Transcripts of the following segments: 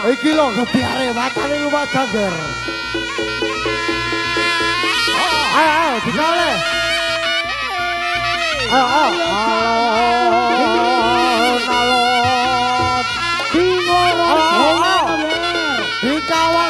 Iki lho gebiare watane luwih Jager. Ayo digale. Ayo alon. Alon. Dikawal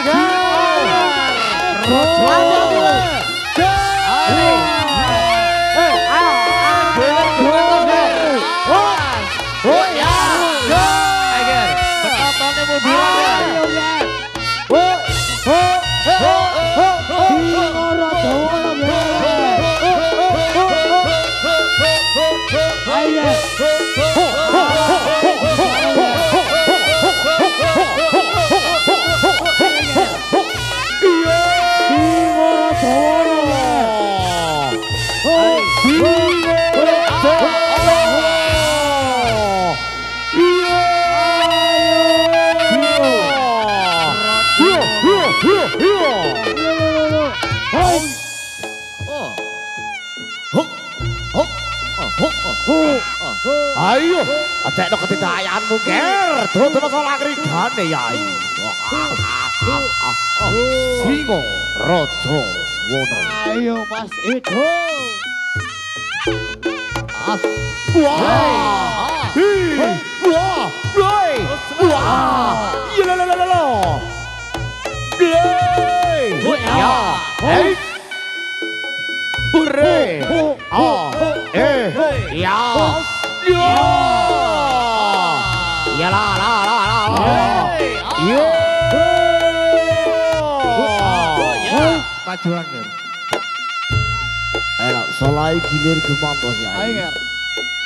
ayo, adekno ketidakayaanmu ger, dodono salah kridane yai. Singo Raja Wono. Ayo Mas Edo. Wah. Pajuan ger. Enak solai gilir gemantos ya. Ayo.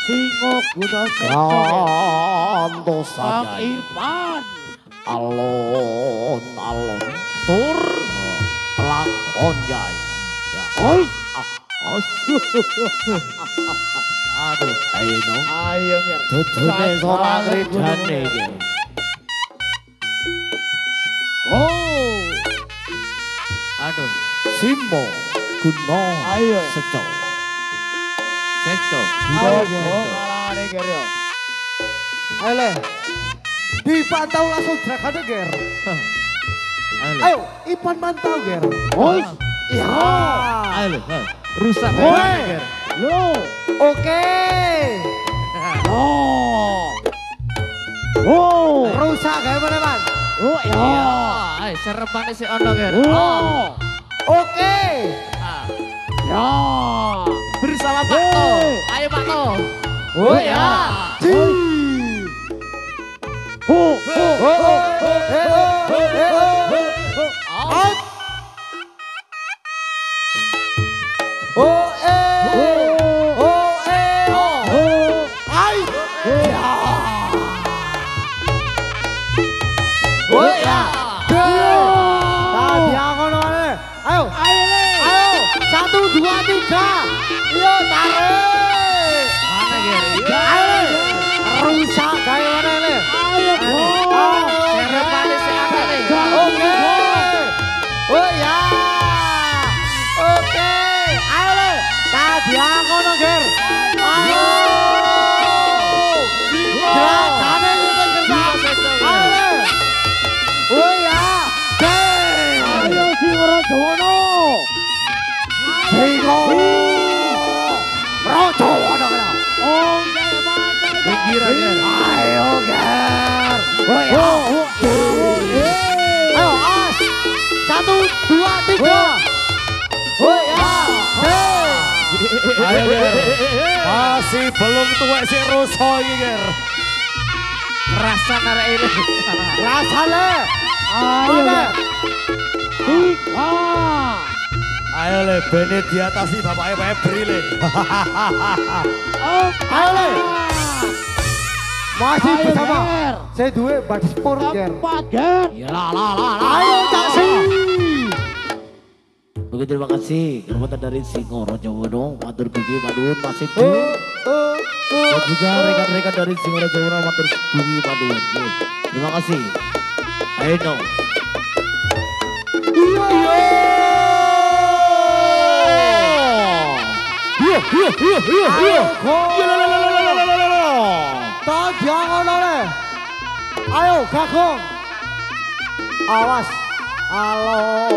Singo Guna Santos Irfan. Alon tur lakon yai. Aduh, ayo no. Ayo ger. Dudune sorak ridane iki. Aduh, Simo Guna Seco. Kalangane ger yo. Ayo dipantau langsung gerakannya ger. Ayo, Ipan mantau ger. Iya. Ayo rusak ger. Oke. Rusak kayak mana man? Iya. Ayo serempane si ono ger. Oke. Ya. Bersama Pak To. Ayo Pak To. Oh ya. Rusak kayak mana nih? Serempane si apa nih? Oke. Oh ya. Oke. Ayo le. Tadi aku ger. Ayo. Gerakannya itu gerak. Ayo le. Oh ya. Ayo Singo Raja Wono. Singo Raja Wono. Ayo ger. Ayo as. 1, 2, 3. Oh ya. Ayo Ger. Masih belum tuwek si Ruso iki Ger. Rasa narek ini. Rasane. Ayo. Ayo le, bene diatasi bapaknya Febri le. Ayo le. Masih bersama. Saya duwe bad sport Ger. Ya lah. Ayo taksi. Oke, terima kasih. Kehormatan dari Singaraja Wono, matur budi madun masih dan juga rekan-rekan dari Singaraja Wono matur budi madun. Terima kasih. Ayo dong. Ayo Kakung. Awas. Alon.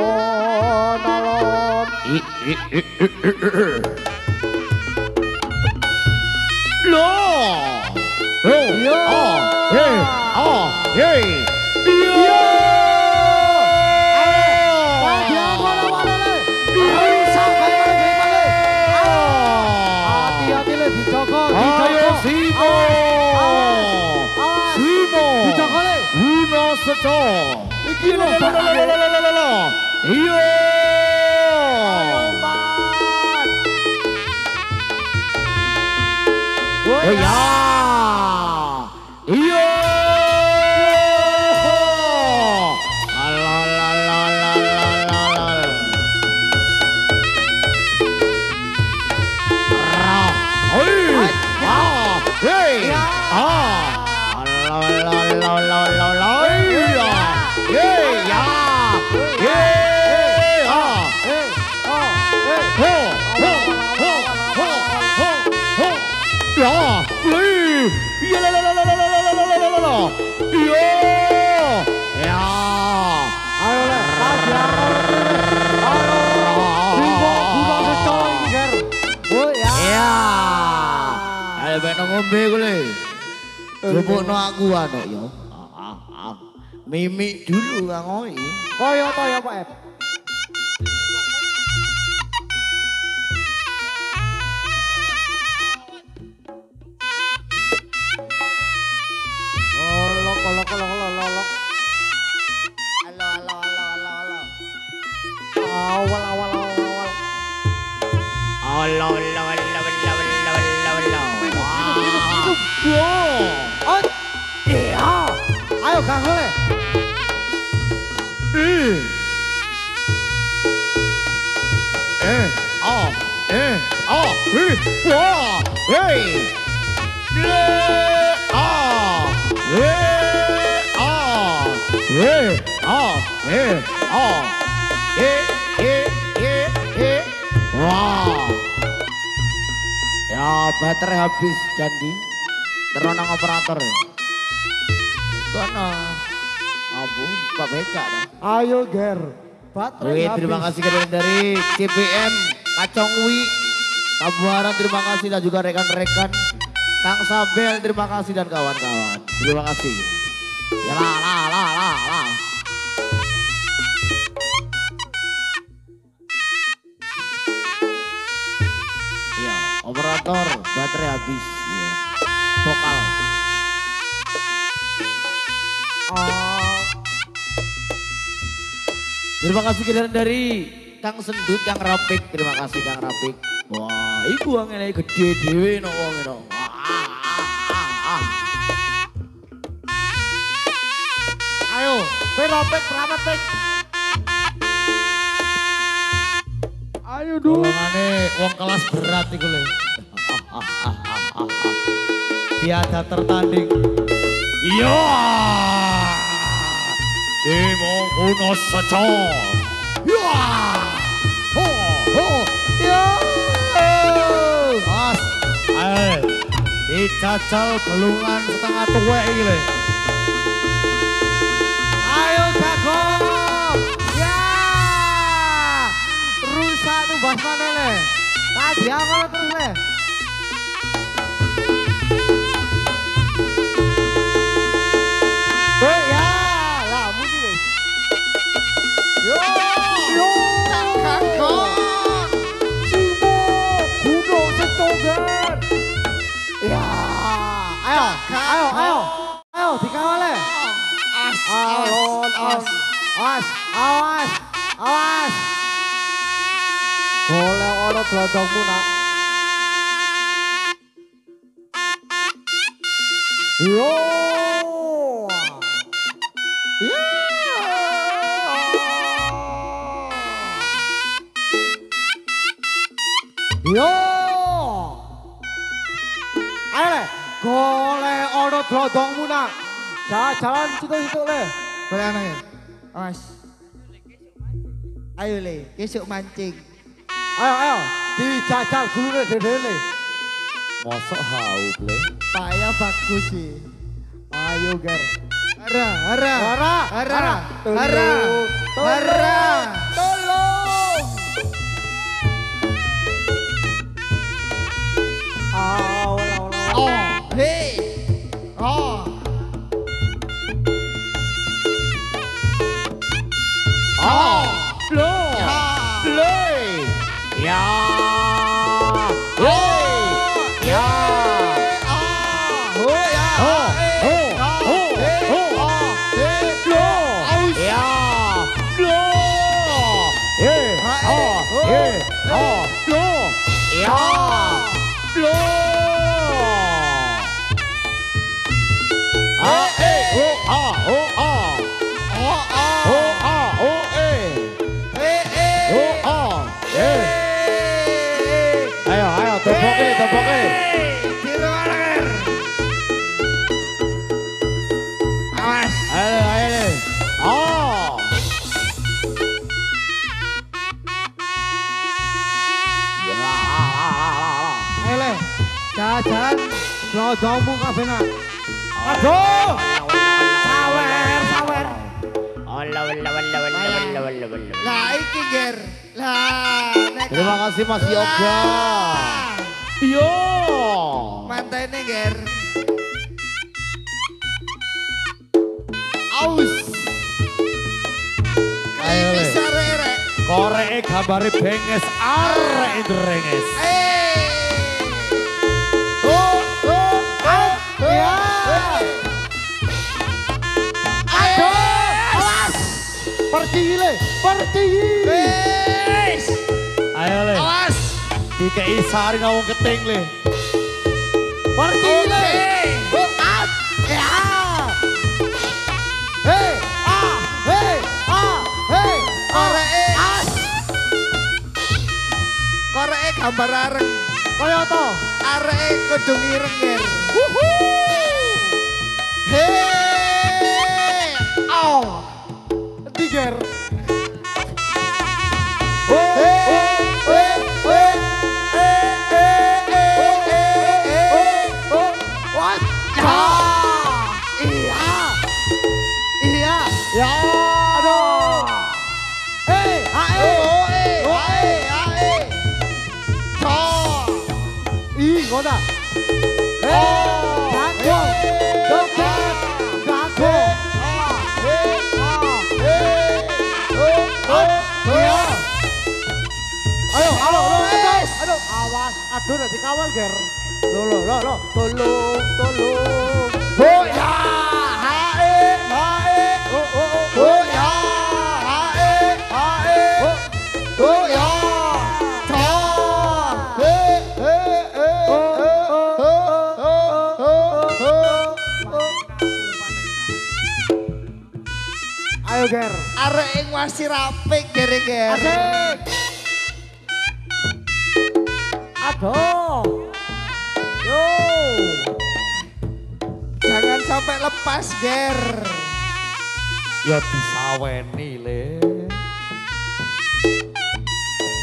Jupukno aku anu ya. Mimik dulu Kang Oi. Kaya to ya Pak Ep. Lolok. Awal. Ayo Kang Ole. Ya baterai habis jadi teronang operator ya. Kono ampun Pak Becak dah. Ayo Ger. Baterai habis. Terima kasih dari CPM Kacongwi Kabupaten, terima kasih dan juga rekan-rekan Kang Sabel, terima kasih dan kawan-kawan. Terima kasih. Ya lah. Iya, operator baterai habis. Ya. Vokal. Terima kasih dari Kang Sendut, Kang Rapik. Terima kasih Kang Rapik. Wah, iku angene gede dhewe no wong no. Ayo, Rapik. Ayo dulu. Golongane wong kelas berat iku le. Tiada tertanding. Iya. Demo kuno seco. Ya. Ya. Mas, ayo. Dijajal belungan setengah tuwek iki le. Ayo Kakong. Ya. Rusak tuh bas mana le. Tadi apa terus le. Ya, lah mudi wis. Yo. Kakong. Cimo Ayo, ayo. Ayo dikawal le. Alon, awas, awas, awas. Golek ono glodongmu nak. Yo. Yo. Ayo le, golek ono glodongmu nak. Jalan situ-situ le. Boleh anak ya? Awas. Ayo le, besok mancing. Ayo, ayo. Dijajal gulune dhewe. Mosok hau ble. Payah bagus sih. Ayo, Ger. Hara, hara, Hara, hara, hara. hara, hara. Tolong. Awal. Oh, hei. Oh. Oh, lo. Ya. Play. Ya. Hey. Ya. Oh, ya. Oh, oh, oh, oh. Lo. Ya. Lo. Oh, lo. Ya. Lo. Ah, oh, Ayo, tepok. Awas. Ayo. Oh. Ayo le. Jajan glodongmu kabeh nak. Aduh. Sawer. Lah iki ger. Lah nek Terima kasih Mas Yoga. Yo. mantene ger. Aus. Ayo, Le. Bisa rek. Koreke gambare benges arek ndrenges. Ya. Aduh. Awas. Pergi le. Wes. Ayo le. Awas. Dikei sari ngomong keting le. Pergi le. Ya. Hei. Koreke. Koreke gambar areng. Kaya to. Areke kudu ngireng ger. Hei. Au. Tiger. Iya. Ya. Aduh. Hei, ih, ngoda. Jago. Ayo, aduh, awas, aduh, nanti kawal ger. Lo, tolong. Boya, boya, boya, Ayo ger. arek yang masih rapik ger-ger. Asik. Aduh. Yo. Jangan sampai lepas ger. Ya disaweni le.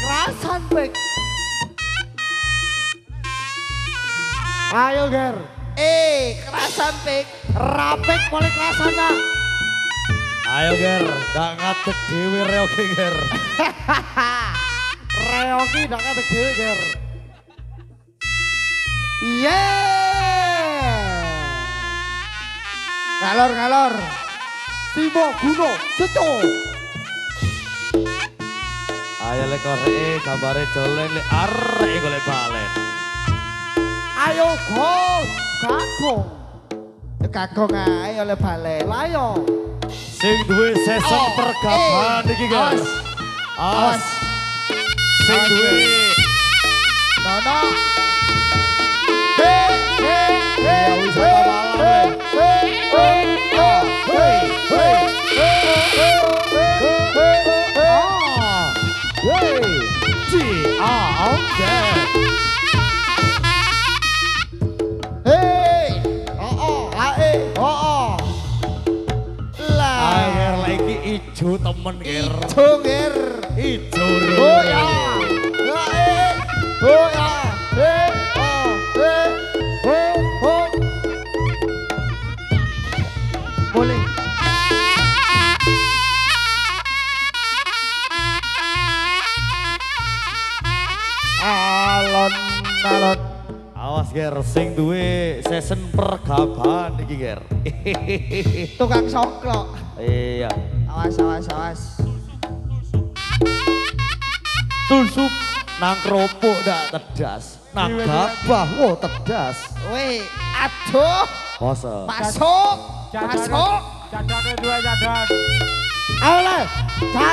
Kerasan pek. Ayo ger. Kerasan pik. Rapek paling kerasan nak. Ayo ger, gak ngadeg dhewe reoke ger. Reoki dak kadek dhewe ger. Ngalor. Timo Guno Seco. Ayo le koreke gambare dolen le arek golek balen. Ayo gol. Gago. kagong ae oleh balen. Lah yo. Sing duwe season pergaban iki guys. Awas. Sing duwe Nono. ya wisata malam. Air lagi ijo temen ger. Ijo ger. Ijo. Oh ya. Oh ya. Boleh. Alon. Awas ger sing duwe season pergaban iki ger. Tukang soklok. Iya. Awas. Tulsup nang keropok dak tedas. Nang gabah wo tedas. Weh, aduh. Masa. Masuk. Jadane dua jadan. Ayo le.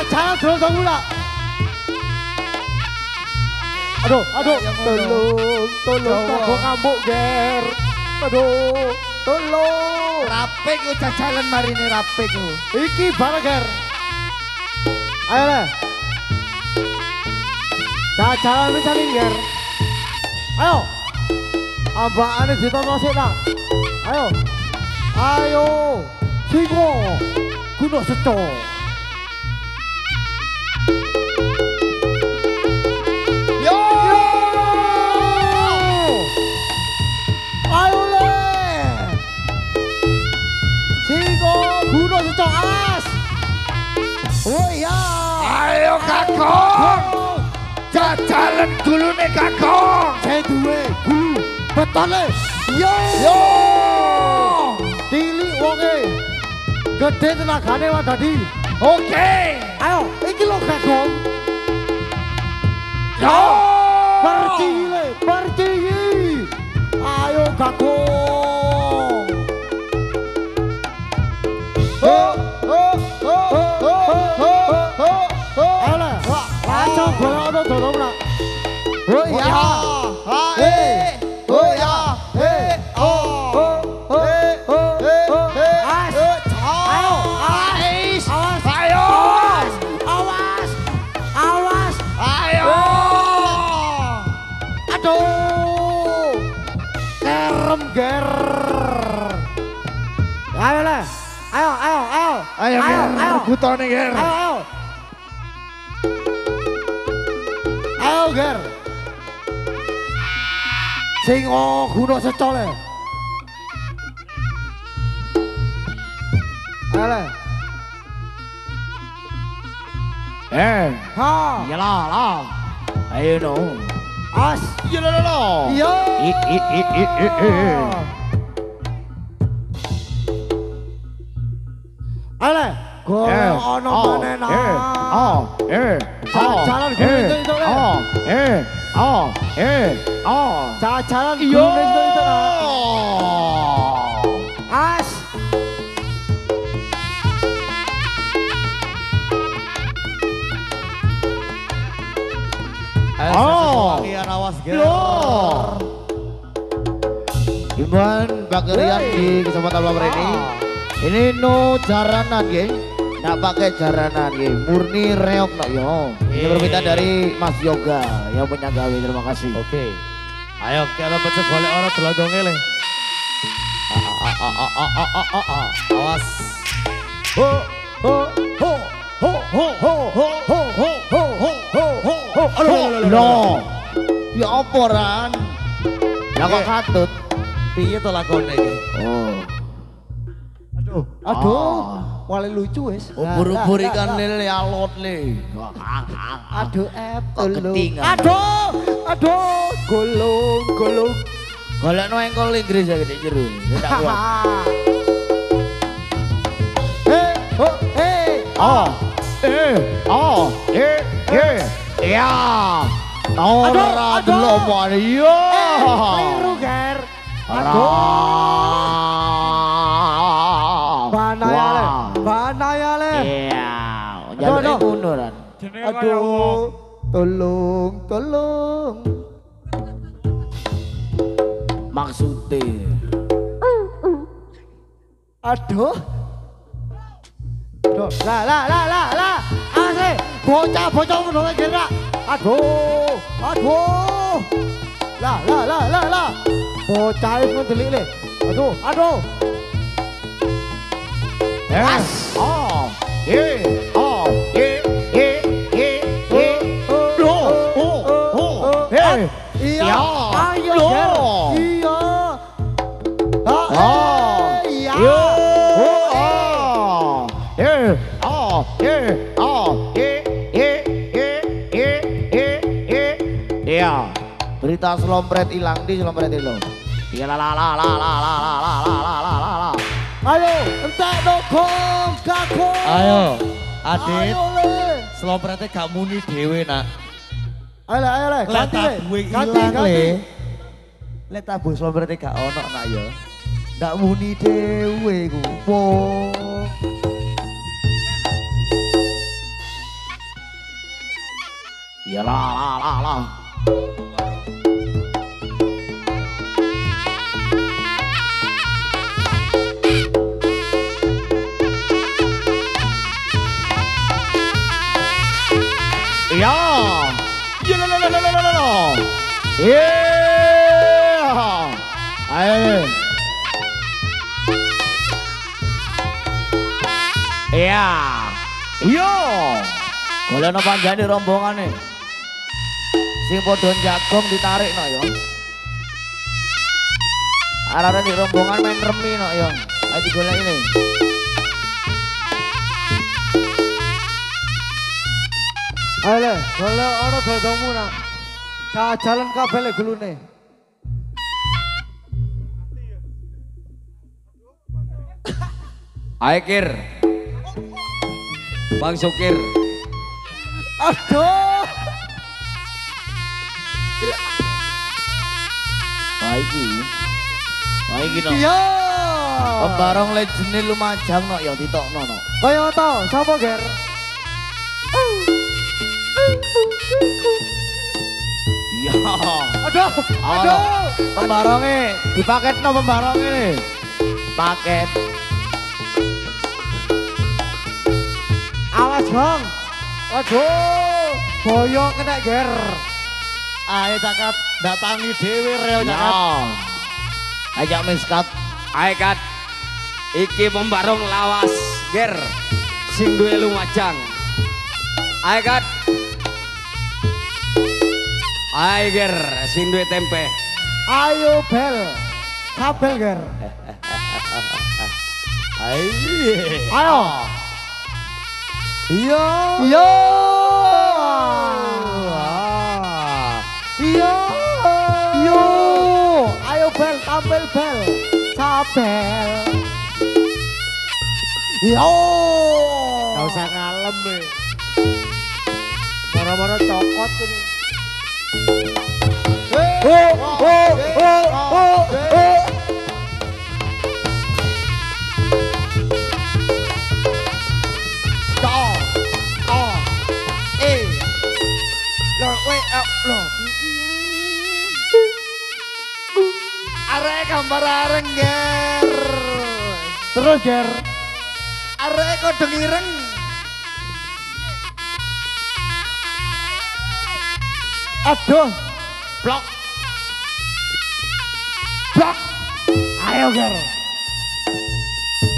Jangan terus mula. Aduh. Tolong aku ngambuk ger. Aduh, tolong. Rapik ku jajalan marine rapik ku. Iki bareng ger. Ayo le. Jalan mencari ger. Ayo. Ambakane ditonton sik nak. Ayo. Singo. Kuno seco. Yo. Ayo le. Singo. Kuno seco as. Oh iya. Ayo kakong. Jajalan gulune kakong. Saya duwe gulu. Betole. Yo. Tilik wonge. Gede tenagane wae dadi. Oke. Ayo, iki lho Gagong. Yo. Perci. Ayo Gagong. Ayo le. Langsung golek ono dolong nak. Oh iya. Aduh. Kerem ger. Ayo le. Ayo. Butone ger. Ayo ger. Sing kuno seco le. Ayo le. Ha. Iyalah. Ayo no. As. Iya lo. Iya. Ayo le. Golek ono maneh nak. Jalan gune itu le. Jalan gune itu nak. As. Wangian awas ger. Imbauan bagerian di Kecamatan Lamar ini. Ini no jaranan ya. Nggak pakai jaranan ya. Murni reok nak yo. Ini berbeda dari Mas Yoga yang punya gawe. Terima kasih. Oke. Ayo kita pecah golek orang telodonge le. Awas. No. Ya apa ran? Lah kok katut. Piye to lakone iki? Aduh. Wale lucu wis. Ubur-ubur ikan lele alot le. Aduh Kok ketingan. Aduh. Golong. Golek no engkol Inggris ya gede jero. Tidak kuat. Ya. Ora delok yo. Keliru ger. Aduh. Aduh, tolong. Maksudnya. Aduh. Lah. Asik, bocah ngono gerak. Aduh. Lah. Bocah itu delik le. Aduh. Yes. Iya. Ayo, Ger. Iya. Iya. Berita selompret hilang di selompret itu. Iya la. Ayo, entek dogong, gagong. Ayo, Adit. Ayo le. Selompretnya gak muni dhewe nak. Ayo le. Ganti le. Ganti. Lek tabuh selompretnya gak ono nak ya. Ndak muni dhewe ku. Iya la. Iya. Iya. Ayo. Iya. Yo. Golek no panjane rombongane. Sing padha jagong ditarik no yo. Arane di rombongan main remi no yo. Ayo digolek ini. Ayo le, golek ana dodongmu nak. Jalan kabeh le gulune. Ayo Kir. Bang Sukir. Aduh. Baiki no. Iya. Pembarong legend Lumajang no ya ditokno no. Kaya to, sapa Ger? Iya. Aduh. Pembarongnya dipaket no pembarongnya nih. Paket. Awas Bang. Aduh. Boyo kena Ger. Ayo cakat datangi dewe reo cakat. Ajak miskat. Ayo Kat. Iki pembarong lawas Ger. Sing duwe Lumajang. Ayo Kat. Ayo Ger, sing duwe tempe. Ayo Bel. Kabel Ger. Ayo. Iya. Ayo Bel, tampil Bel. Sabel. Yo. Gak usah ngalem deh. Moro-moro cokot ini. Arek gambar areng Ger. Terus Ger. Arek kodong ireng. Aduh. Blok. Ayo Ger.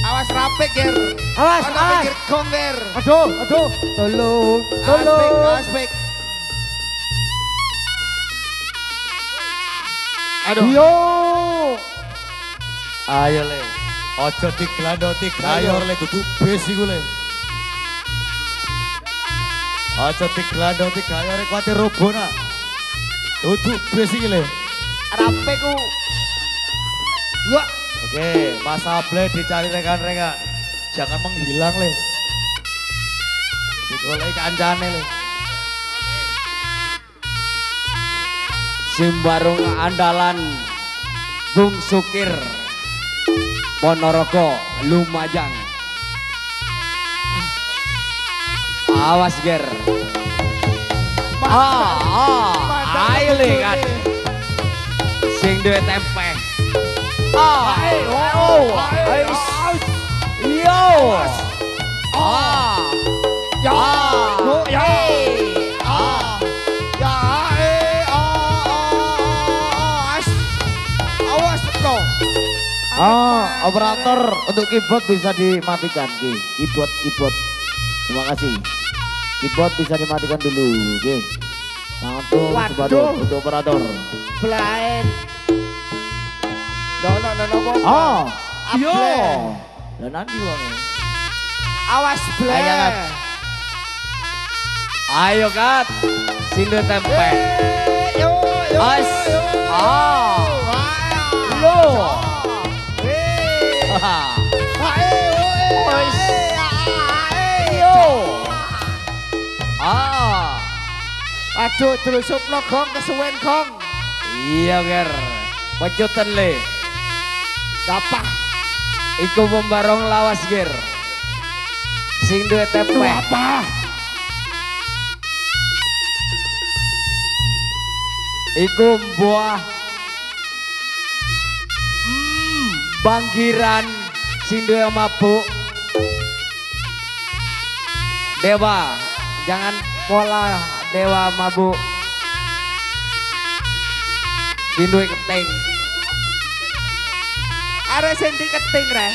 Awas rapi Ger. Awas. Pikir gong Ger. Aduh. Tolong. Aspek. Aduh. Yo. Ayo le. Ojo diglandoti gayor le dudu bis iku le. Ojo diglandoti gayor kuwatir robo nak. Dudu bis iki le. Rapi ku. Wah. Oke, Mas Able dicari rekan-rekan. Jangan menghilang le. Digoleki kancane le. Simbarung andalan Bung Sukir Ponorogo Lumajang. Awas Ger. Ayo le kan. Sing duwe tempe. Ayo. Yo. Operator untuk keyboard bisa dimatikan, keyboard. Terima kasih. Keyboard bisa dimatikan dulu, oke. Langsung sebadur untuk operator. Blind. No. Yo. Dan nanti wong. Awas blind. Ayo Kat. Sing duwe tempe. Yo. As. Lo. Aduh, terusupno gong kesuwen gong. Iya ger. Pecutan le. Kapah. Iku pembarong lawas ger. Sing duwe tempe. Apa? Iku buah. Bangkiran sing duwe mabuk. Dewa, jangan pola dewa mabuk. Sing duwe keting. Are sing diketing re.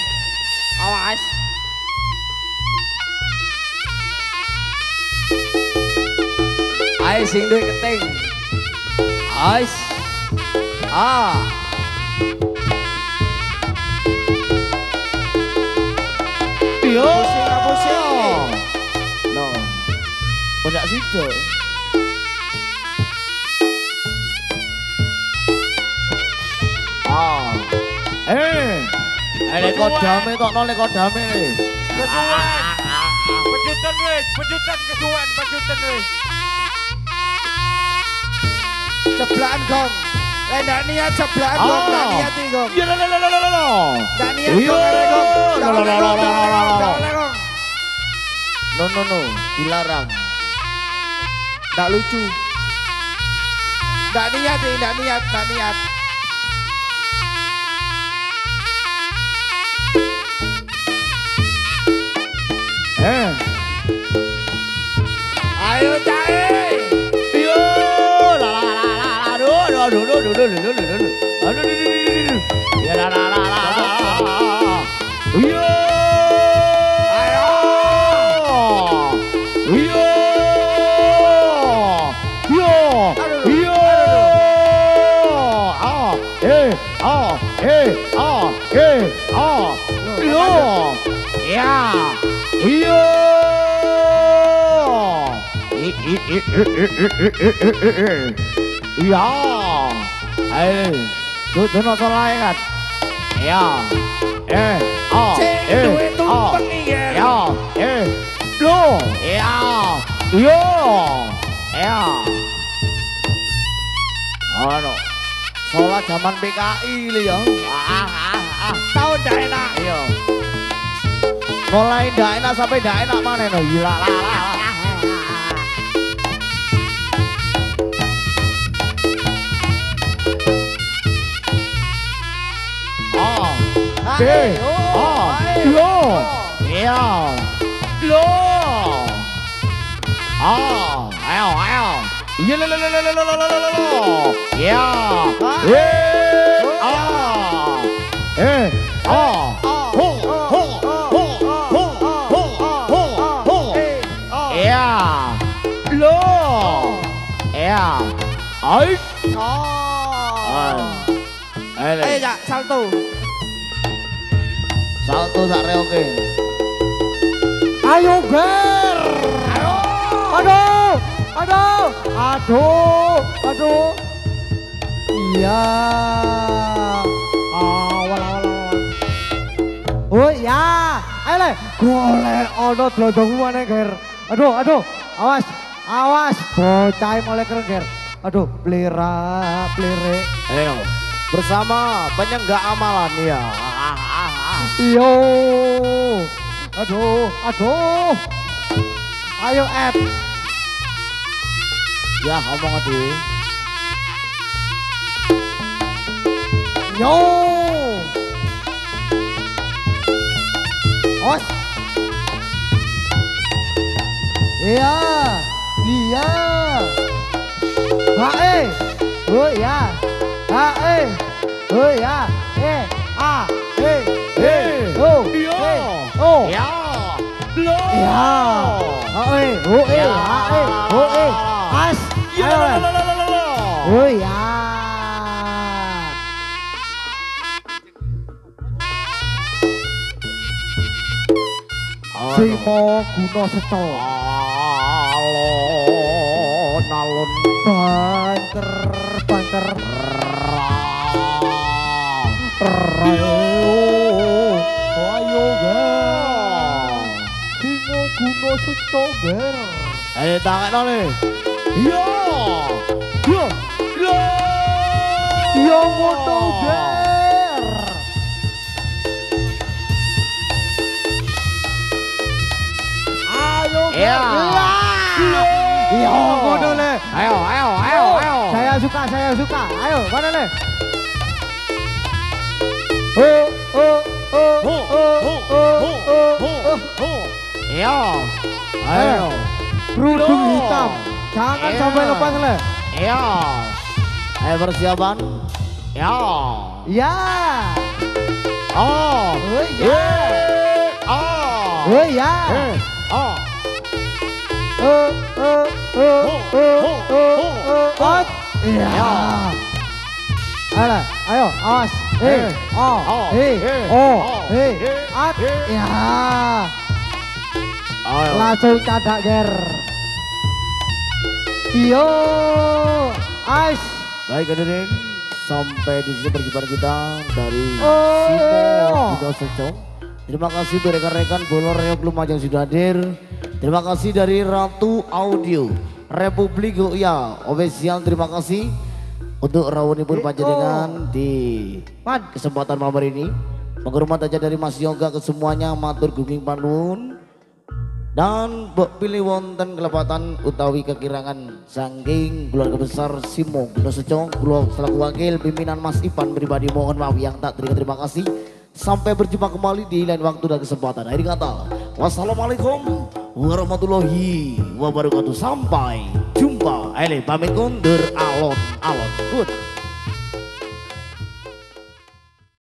Awas. Ayo sing duwe keting. Ais. Yo. Pusing. No. Punya situ. Kodame tok no kodame. Pejutan kesuwen. Sebelahan gong. Ndak niat sebelahan gong, ndak niat iki gong. Yo. Ndak niat gong, gong. No, dilarang. Ndak lucu. Ndak niat. Ayo cai. Yo. Ya, itu masalah kan? Ya, Duit tumpeng iki. lo, ya, ano, sholat zaman PKI li ya, Tahu ndak enak. iya, mulai ndak enak sampai ndak enak mana no, gila lah. Ayo Cak, salto. Salto sak reoke. Ayo ger. Aduh. Iya. Awal. Oh ya, ayo le. Golek ono dlondongmu maneh ger. Aduh. Awas. Bocah mulai keren ger. Aduh, plire. Ayo. Bersama penyenggak amalan ya. Yo. Aduh. Ayo Ed. Ya, ngomong aja. Yo. Os. Iya. Iya. Hae. Oh ya. Hae. Oh ya. A. Oh. Oh. Ya. Ya. Hae. Oh hae. Oh as. Ayo. Oh ya. Simo guna seco. Alon Banter. Ayo ger. Simo guna seco ger. Ayo tangan oleh. Yo. Yo. Yo moto ger. Ayo ger. Ya. Yo moto le. Ayo. Saya suka. Ayo, mana le? Yo. Ayo. Kerudung hitam. Jangan sampai lepas le. Yo. Ayo persiapan. Yo. Ya. Oh. Oh ya. Oh. Oh ya. Oh. Ya. Ayo, awas. At. Ya. Ayo. Langsung cadak ger. Yo. Ais. Baik hadirin, sampai di sini perjumpaan kita dari Oh. Simo Guna Seco. Terima kasih untuk rekan-rekan Bolor Reok Lumajang sudah hadir. Terima kasih dari Ratu Audio Republik Goya Official. Terima kasih untuk rawunipun panjenengan di kesempatan malam hari ini. Menghormat aja dari Mas Yoga ke semuanya, matur gunging panuwun. Dan pilih wonten kelepatan utawi kekirangan saking keluarga besar Simo Guna Seco, kula selaku wakil pimpinan Mas Ipan pribadi mohon maaf yang tak terima kasih. Sampai berjumpa kembali di lain waktu dan kesempatan. Akhir kata, wassalamualaikum warahmatullahi wabarakatuh. Sampai jumpa. Pamit kundur alon. Good.